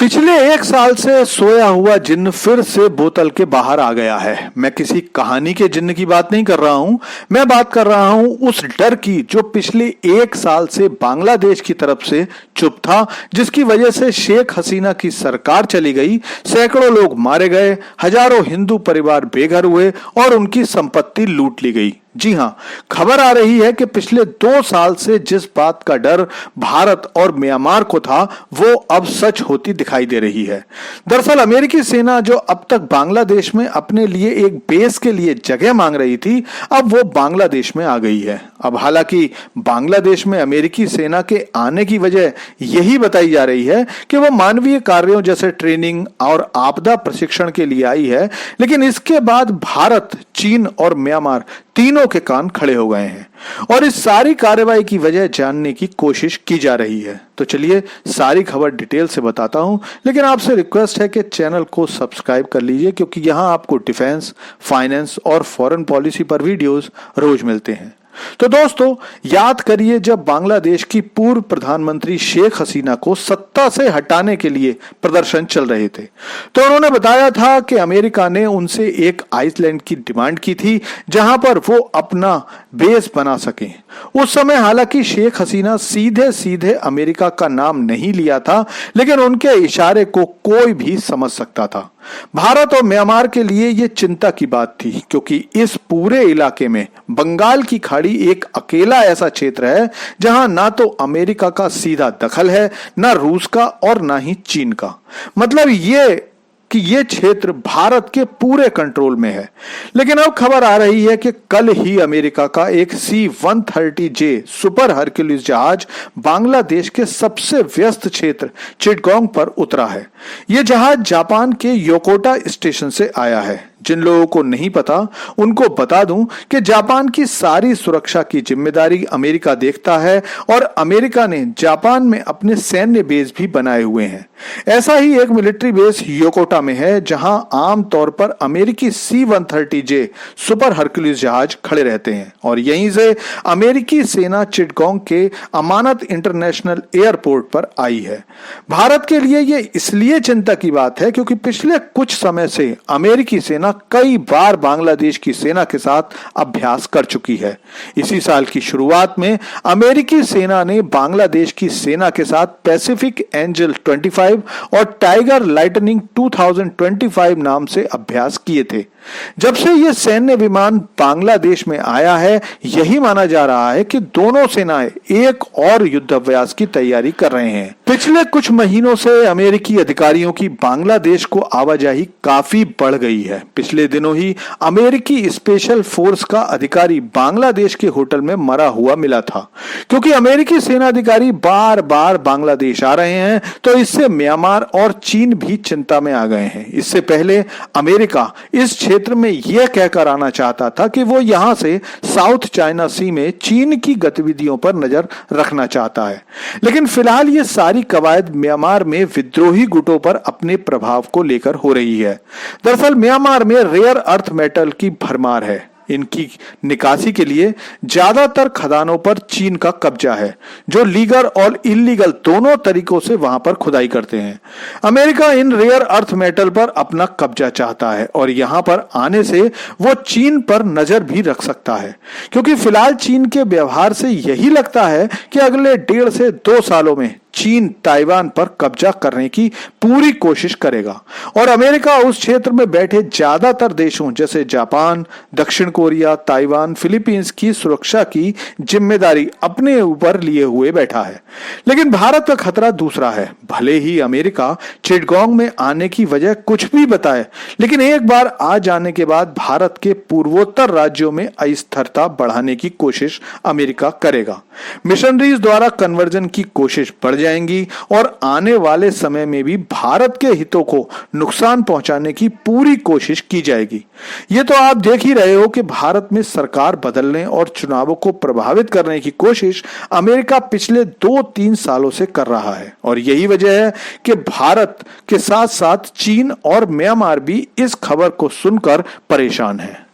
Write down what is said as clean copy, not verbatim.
पिछले 1 साल से सोया हुआ जिन्न फिर से बोतल के बाहर आ गया है। मैं किसी कहानी के जिन्न की बात नहीं कर रहा हूं, मैं बात कर रहा हूं उस डर की जो पिछले 1 साल से बांग्लादेश की तरफ से चुप था, जिसकी वजह से शेख हसीना की सरकार चली गई, सैकड़ों लोग मारे गए, हजारों हिंदू परिवार बेघर हुए और उनकी संपत्ति लूट ली गई। जी हां, खबर आ रही है कि पिछले 2 साल से जिस बात का डर भारत और म्यांमार को था वो अब सच होती दिखाई दे रही है। दरअसल अमेरिकी सेना जो अब तक बांग्लादेश में अपने लिए एक बेस के लिए जगह मांग रही थी, अब वो बांग्लादेश में आ गई है। अब हालांकि बांग्लादेश में अमेरिकी सेना के आने की वजह यही बताई जा रही है कि वो मानवीय कार्यों जैसे ट्रेनिंग और आपदा प्रशिक्षण के लिए आई है, लेकिन इसके बाद भारत, चीन और म्यांमार तीनों के कान खड़े हो गए हैं और इस सारी कार्रवाई की वजह जानने की कोशिश की जा रही है। तो चलिए सारी खबर डिटेल से बताता हूं, लेकिन आपसे रिक्वेस्ट है कि चैनल को सब्सक्राइब कर लीजिए, क्योंकि यहां आपको डिफेंस, फाइनेंस और फॉरेन पॉलिसी पर वीडियोस रोज मिलते हैं। तो दोस्तों, याद करिए जब बांग्लादेश की पूर्व प्रधानमंत्री शेख हसीना को सत्ता से हटाने के लिए प्रदर्शन चल रहे थे, तो उन्होंने बताया था कि अमेरिका ने उनसे एक आइसलैंड की डिमांड की थी जहां पर वो अपना बेस बना सकें। उस समय हालांकि शेख हसीना सीधे सीधे अमेरिका का नाम नहीं लिया था, लेकिन उनके इशारे को कोई भी समझ सकता था। भारत और म्यांमार के लिए यह चिंता की बात थी, क्योंकि इस पूरे इलाके में बंगाल की खाड़ी एक अकेला ऐसा क्षेत्र है जहां ना तो अमेरिका का सीधा दखल है, ना रूस का और ना ही चीन का। मतलब ये क्षेत्र भारत के पूरे कंट्रोल में है। लेकिन अब खबर आ रही है कि कल ही अमेरिका का एक C-130J सुपर हरक्यूलिस जहाज बांग्लादेश के सबसे व्यस्त क्षेत्र चिटगोंग पर उतरा है। यह जहाज जापान के योकोटा स्टेशन से आया है। जिन लोगों को नहीं पता उनको बता दूं कि जापान की सारी सुरक्षा की जिम्मेदारी अमेरिका देखता है और अमेरिका ने जापान में अपने सैन्य बेस भी बनाए हुए हैं। ऐसा ही एक मिलिट्री बेस योकोटा में है, जहां आम तौर पर अमेरिकी C-130J सुपर हरक्यूलिस जहाज खड़े रहते हैं और यहीं से अमेरिकी सेना चिटगोंग के अमानत इंटरनेशनल एयरपोर्ट पर आई है। भारत के लिए यह इसलिए चिंता की बात है क्योंकि पिछले कुछ समय से अमेरिकी सेना कई बार बांग्लादेश की सेना के साथ अभ्यास कर चुकी है। इसी साल की शुरुआत में अमेरिकी सेना ने बांग्लादेश की सेना के साथ पैसिफिक एंजल 25 और टाइगर लाइटनिंग 2025 नाम से अभ्यास किए थे। जब से यह सैन्य विमान बांग्लादेश में आया है, यही माना जा रहा है कि दोनों सेनाएं एक और युद्धाभ्यास की तैयारी कर रहे हैं। पिछले कुछ महीनों से अमेरिकी अधिकारियों की बांग्लादेश को आवाजाही काफी बढ़ गई है। पिछले दिनों ही अमेरिकी स्पेशल फोर्स का अधिकारी बांग्लादेश के होटल में मरा हुआ मिला था। क्योंकि अमेरिकी सेना अधिकारी बार बार बांग्लादेश आ रहे हैं, तो इससे म्यांमार और चीन भी चिंता में आ गए हैं। इससे पहले अमेरिका इस क्षेत्र में यह कहकर आना चाहता था कि वो यहां से साउथ चाइना सी में चीन की गतिविधियों पर नजर रखना चाहता है। लेकिन फिलहाल ये सारी कवायद म्यांमार में विद्रोही गुटों पर अपने प्रभाव को लेकर हो रही है। दरअसल म्यांमार में रेयर अर्थ मेटल की भरमार है। इनकी निकासी के लिए ज्यादातर खदानों पर चीन का कब्जा है, जो लीगल और इलीगल दोनों तरीकों से वहां पर खुदाई करते हैं। America in rare earth metal पर अपना कब्जा चाहता है और यहां पर आने से वो चीन पर नजर भी रख सकता है, क्योंकि फिलहाल चीन के व्यवहार से यही लगता है कि अगले 1.5 से 2 सालों में चीन ताइवान पर कब्जा करने की पूरी कोशिश करेगा और अमेरिका उस क्षेत्र में बैठे ज्यादातर देशों जैसे जापान, दक्षिण कोरिया, ताइवान, फिलीपींस की सुरक्षा की जिम्मेदारी अपने ऊपर लिए हुए बैठा है। लेकिन भारत का खतरा दूसरा है। भले ही अमेरिका चिटगोंग में आने की वजह कुछ भी बताए, लेकिन एक बार आ जाने के बाद भारत के पूर्वोत्तर राज्यों में अस्थिरता बढ़ाने की कोशिश अमेरिका करेगा। मिशनरीज द्वारा कन्वर्जन की कोशिश बढ़ जाएंगी और आने वाले समय में भी भारत के हितों को नुकसान पहुंचाने की पूरी कोशिश की जाएगी। ये तो आप देख ही रहे हो कि भारत में सरकार बदलने और चुनावों को प्रभावित करने की कोशिश अमेरिका पिछले 2-3 सालों से कर रहा है और यही वजह है कि भारत के साथ साथ चीन और म्यांमार भी इस खबर को सुनकर परेशान है।